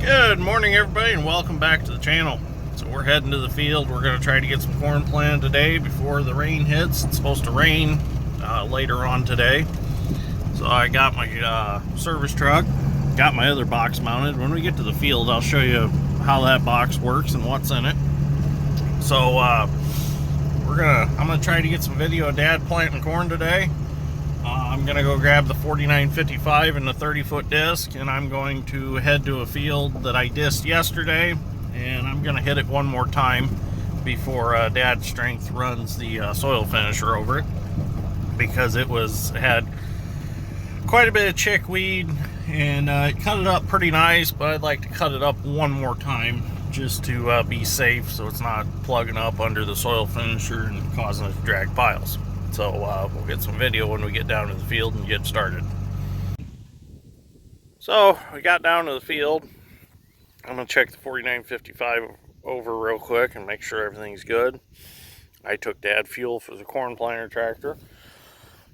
Good morning, everybody, and welcome back to the channel. So we're heading to the field. We're going to try to get some corn planted today before the rain hits. It's supposed to rain later on today. So I got my service truck, got my other box mounted. When we get to the field, I'll show you how that box works and what's in it. So I'm gonna try to get some video of Dad planting corn today. I'm gonna go grab the 4955 and the 30-foot disc, and I'm going to head to a field that I disced yesterday, and I'm gonna hit it one more time before Dad's strength runs the soil finisher over it, because it had quite a bit of chickweed, and it cut it up pretty nice, but I'd like to cut it up one more time just to be safe, so it's not plugging up under the soil finisher and causing it to drag piles. So we'll get some video when we get down to the field and get started. So we got down to the field. I'm going to check the 4955 over real quick and make sure everything's good. I took Dad fuel for the corn planter tractor,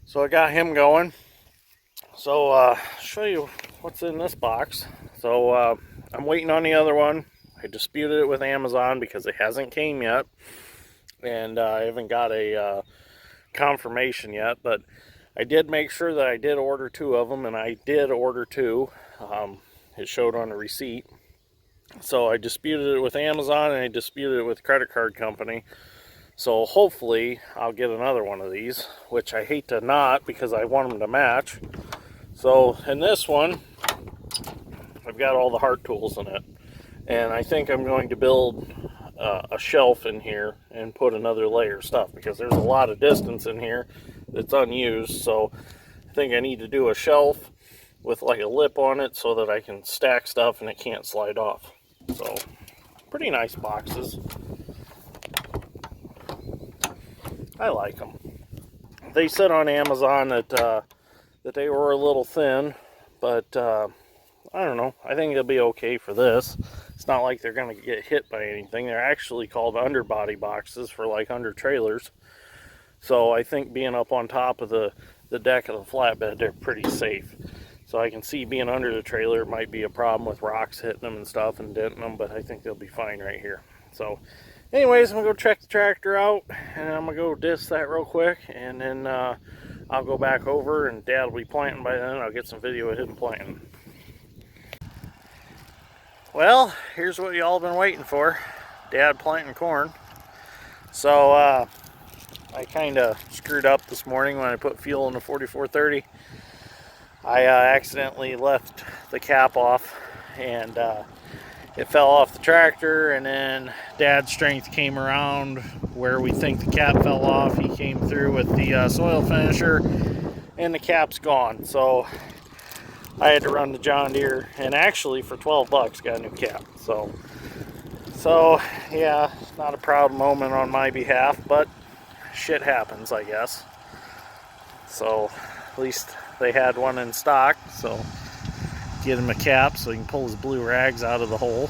so I got him going. So I'll show you what's in this box. So I'm waiting on the other one. I disputed it with Amazon because it hasn't came yet, and I haven't got a confirmation yet, but I did make sure that I did order 2 of them, and I did order 2. It showed on the receipt. So I disputed it with Amazon, and I disputed it with the credit card company. So hopefully I'll get another one of these, which I hate to not, because I want them to match. So in this one, I've got all the heart tools in it, and I think I'm going to build a shelf in here and put another layer of stuff, because there's a lot of distance in here that's unused. So I think I need to do a shelf with like a lip on it so that I can stack stuff and it can't slide off. So pretty nice boxes. I like them. They said on Amazon that they were a little thin, but I don't know. I think it'll be okay for this. It's not like they're going to get hit by anything. They're actually called underbody boxes for like under trailers. So I think being up on top of the deck of the flatbed, they're pretty safe. So I can see being under the trailer might be a problem with rocks hitting them and stuff and denting them, but I think they'll be fine right here. So anyways, I'm going to go check the tractor out, and I'm going to go disc that real quick, and then I'll go back over, and Dad will be planting by then. I'll get some video of him planting. Well, here's what y'all been waiting for. Dad planting corn. So I kind of screwed up this morning when I put fuel in the 4430. I accidentally left the cap off, and it fell off the tractor, and then Dad's strength came around where we think the cap fell off. He came through with the soil finisher, and the cap's gone. So I had to run the John Deere, and actually for 12 bucks got a new cap. So yeah, not a proud moment on my behalf, but shit happens, I guess. So at least they had one in stock, so get him a cap so he can pull his blue rags out of the hole.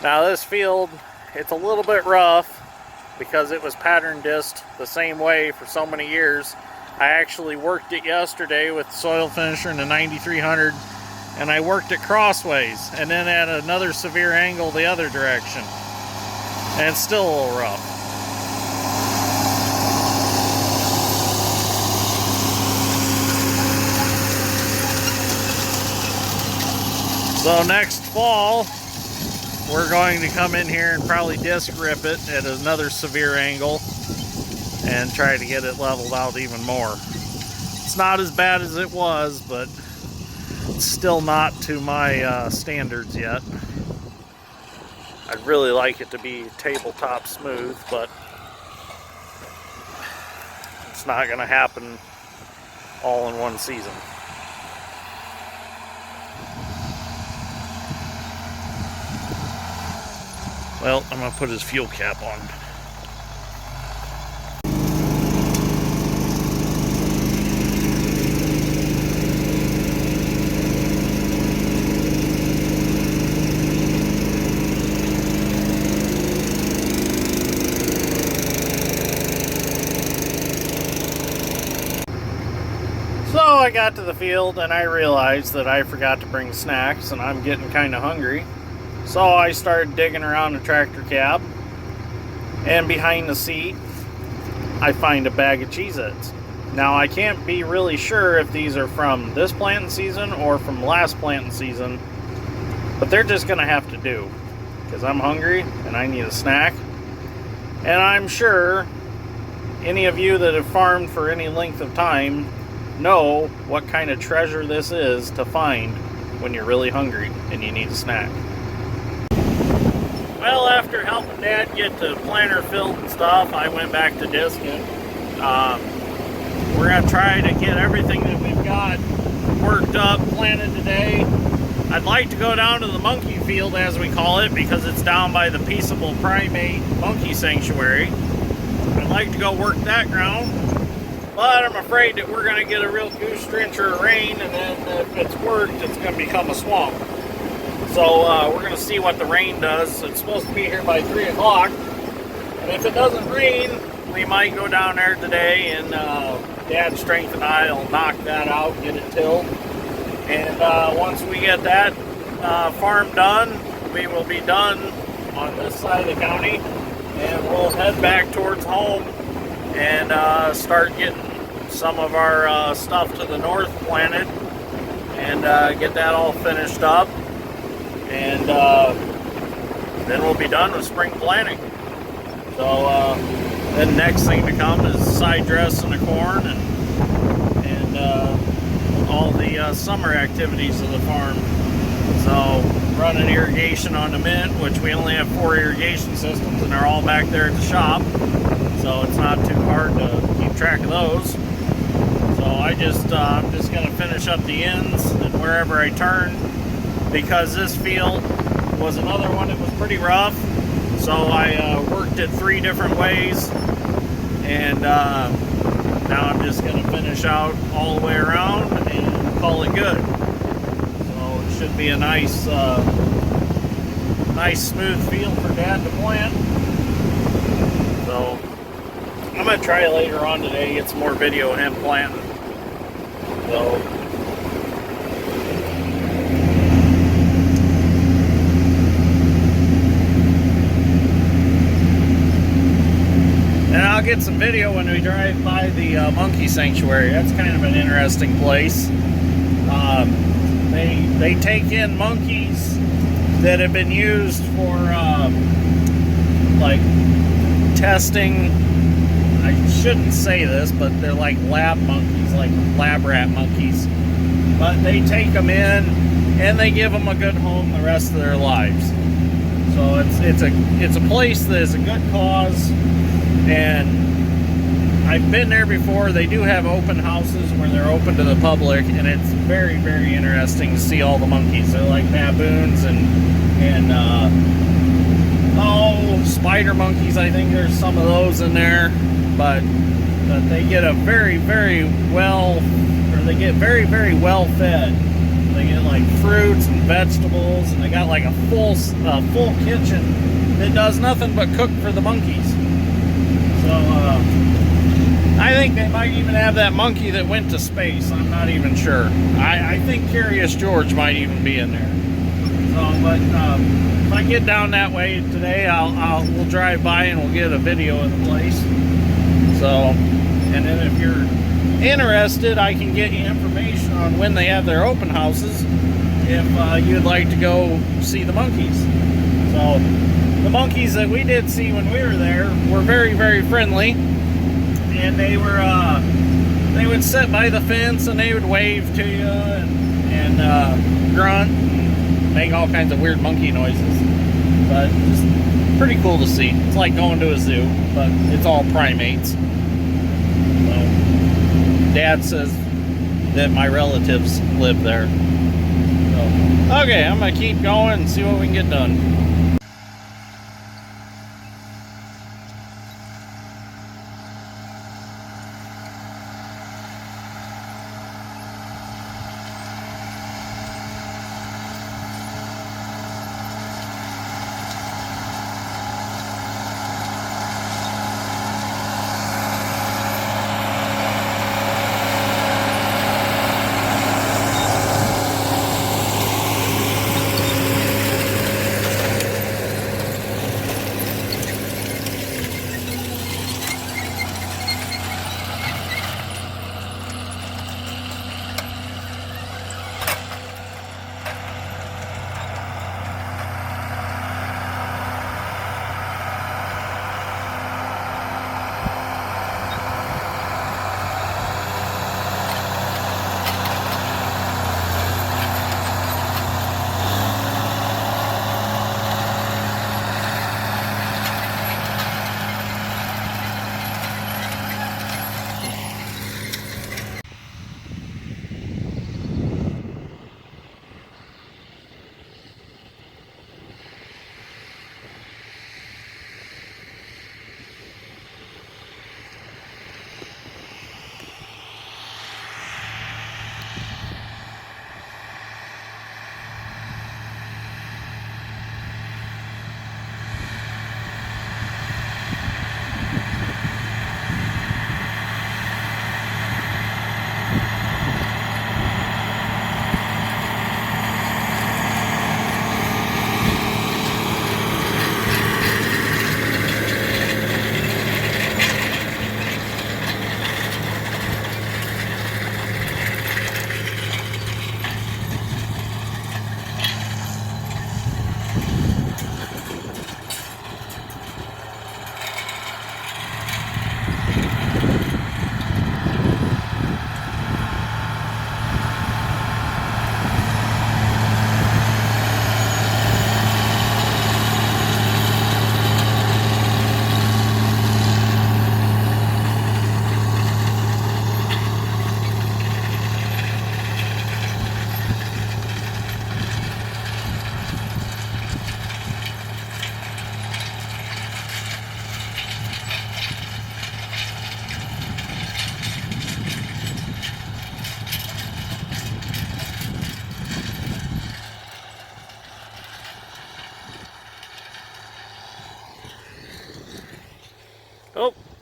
Now this field, it's a little bit rough because it was pattern disced the same way for so many years. I actually worked it yesterday with the soil finisher in the 9300, and I worked it crossways and then at another severe angle the other direction, and it's still a little rough. So next fall, we're going to come in here and probably disc rip it at another severe angle and try to get it leveled out even more. It's not as bad as it was, but it's still not to my standards yet. I'd really like it to be tabletop smooth, but it's not going to happen all in one season. Well, I'm going to put his fuel cap on. So I got to the field and I realized that I forgot to bring snacks and I'm getting kind of hungry. So I started digging around the tractor cab, and behind the seat I find a bag of Cheez-Its. Now I can't be really sure if these are from this planting season or from last planting season, but they're just gonna have to do because I'm hungry and I need a snack. And I'm sure any of you that have farmed for any length of time know what kind of treasure this is to find when you're really hungry and you need a snack. Well, after helping Dad get the planter filled and stuff, I went back to discing. We're gonna try to get everything that we've got worked up, planted today. I'd like to go down to the monkey field, as we call it, because it's down by the Peaceable Primate Monkey Sanctuary. I'd like to go work that ground, but I'm afraid that we're going to get a real goose drencher of rain, and then if it's worked, it's going to become a swamp. So we're going to see what the rain does. It's supposed to be here by 3 o'clock, and if it doesn't rain, we might go down there today, and Dad's Strength and I will knock that out, get it tilled. And once we get that farm done, we will be done on this side of the county, and we'll head back towards home and start getting some of our stuff to the north planted and get that all finished up, and then we'll be done with spring planting. So then next thing to come is side dressing the corn and all the summer activities of the farm. So running irrigation on the mint, which we only have 4 irrigation systems and they're all back there at the shop, so it's not too hard to keep track of those. So I'm just going to finish up the ends and wherever I turn, because this field was another one that was pretty rough, so I worked it 3 different ways, and now I'm just going to finish out all the way around and call it good. So it should be a nice smooth field for Dad to plant. So I'm going to try later on today, get some more video of him planting. So and I'll get some video when we drive by the monkey sanctuary. That's kind of an interesting place. They take in monkeys that have been used for like testing. I shouldn't say this, but they're like lab monkeys, like lab rat monkeys. But they take them in and they give them a good home the rest of their lives. So it's a place that is a good cause. And I've been there before. They do have open houses where they're open to the public, and it's very, very interesting to see all the monkeys. They're like baboons and spider monkeys. I think there's some of those in there, but they get very, very well fed. They get like fruits and vegetables, and they got like a full kitchen that does nothing but cook for the monkeys. So I think they might even have that monkey that went to space. I'm not even sure. I think Curious George might even be in there. So, but if I get down that way today, we'll drive by and we'll get a video of the place. So, and then if you're interested, I can get you information on when they have their open houses if you'd like to go see the monkeys. So the monkeys that we did see when we were there were very, very friendly, and they would sit by the fence and they would wave to you and grunt and make all kinds of weird monkey noises. But just pretty cool to see. It's like going to a zoo, but it's all primates. So Dad says that my relatives live there. So, okay, I'm gonna keep going and see what we can get done.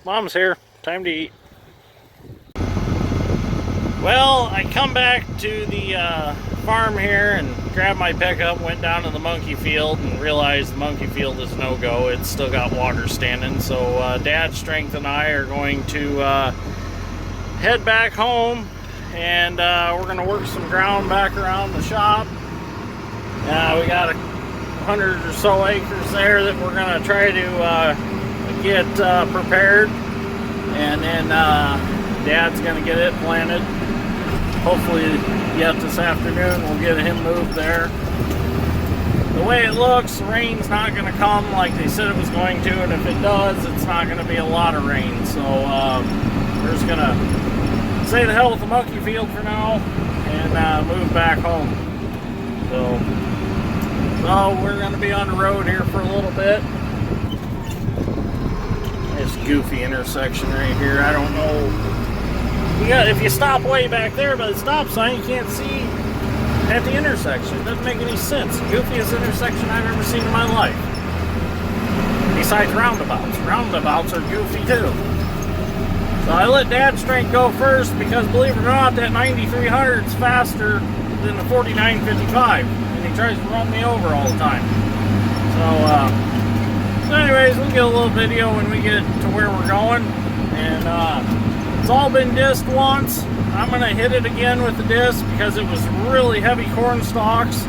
Mom's here. Time to eat. Well, I come back to the farm here and grabbed my pickup, went down to the monkey field and realized the monkey field is no-go. It's still got water standing. So Dad, Strength, and I are going to head back home, and we're going to work some ground back around the shop. We got 100 or so acres there that we're going to try to get prepared, and then Dad's going to get it planted. Hopefully yet this afternoon we'll get him moved there. The way it looks, rain's not going to come like they said it was going to, and if it does, it's not going to be a lot of rain. So we're just going to say the hell with the monkey field for now and move back home. So we're going to be on the road here for a little bit. This goofy intersection right here, I don't know. If you stop way back there by the stop sign, you can't see at the intersection. It doesn't make any sense. The goofiest intersection I've ever seen in my life. Besides roundabouts. Roundabouts are goofy too. So I let Dad's Strength go first because, believe it or not, that 9300 is faster than the 4955. And he tries to run me over all the time. So anyways, we'll get a little video when we get to where we're going. And it's all been disked once. I'm going to hit it again with the disc because it was really heavy corn stalks.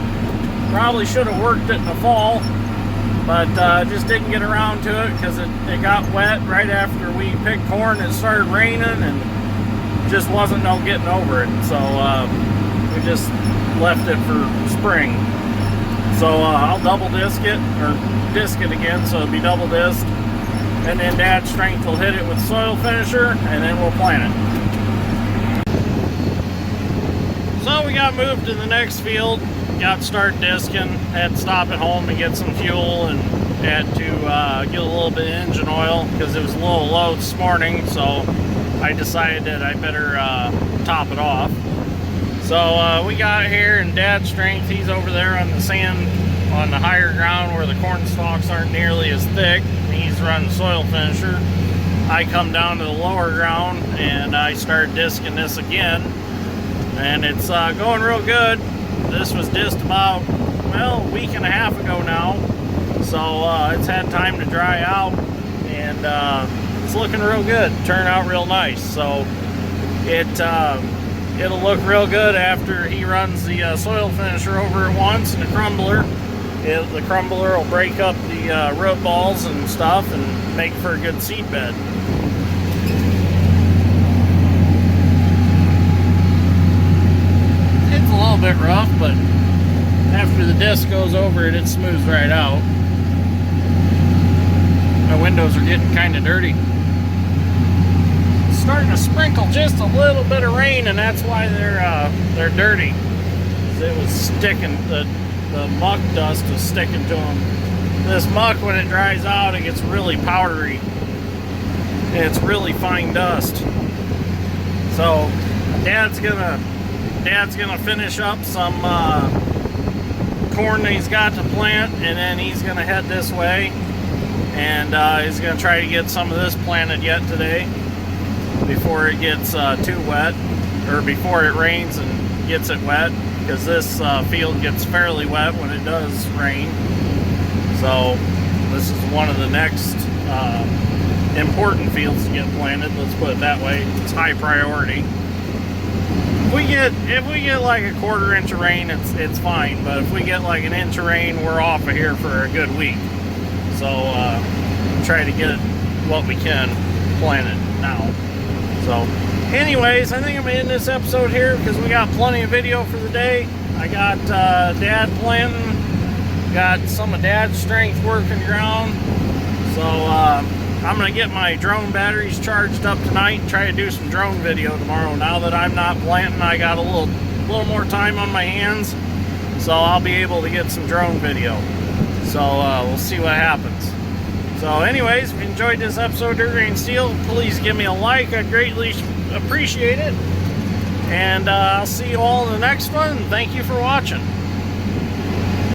Probably should have worked it in the fall, but just didn't get around to it because it got wet right after we picked corn. It started raining and just wasn't no getting over it. So we just left it for spring. So I'll double disc it, or disc it again, so it'll be double disc. And then Dad's Strength will hit it with soil finisher, and then we'll plant it. So we got moved to the next field, got to start disking, had to stop at home and get some fuel, and had to get a little bit of engine oil because it was a little low this morning, so I decided that I better top it off. So we got here, and Dad's Strength, he's over there on the sand, on the higher ground where the corn stalks aren't nearly as thick. He's running soil finisher. I come down to the lower ground and I start disking this again, and it's going real good. This was disced about, well, a week and a half ago now, so it's had time to dry out, and it's looking real good. Turned out real nice. So it'll look real good after he runs the soil finisher over it once and the crumbler. The crumbler will break up the root balls and stuff and make for a good seed bed. It's a little bit rough, but after the disc goes over it, it smooths right out. My windows are getting kind of dirty. It's starting to sprinkle just a little bit of rain, and that's why they're dirty. It was sticking. The muck dust is sticking to them. This muck, when it dries out, it gets really powdery. And it's really fine dust. So Dad's gonna finish up some corn that he's got to plant, and then he's gonna head this way, and he's gonna try to get some of this planted yet today before it gets too wet, or before it rains and gets it wet. Because this field gets fairly wet when it does rain. So this is one of the next important fields to get planted, let's put it that way. It's high priority. If we get like a quarter inch of rain, it's fine, but if we get like an inch of rain, we're off of here for a good week. So try to get what we can planted now. So anyways, I think I'm going to end this episode here because we got plenty of video for the day. I got Dad planting, got some of Dad's Strength working ground. So I'm going to get my drone batteries charged up tonight and try to do some drone video tomorrow. Now that I'm not planting, I got a little more time on my hands, so I'll be able to get some drone video. So we'll see what happens. So anyways, if you enjoyed this episode of Dirt Grain Steel, please give me a like. I'd greatly appreciate it. And I'll see you all in the next one. Thank you for watching.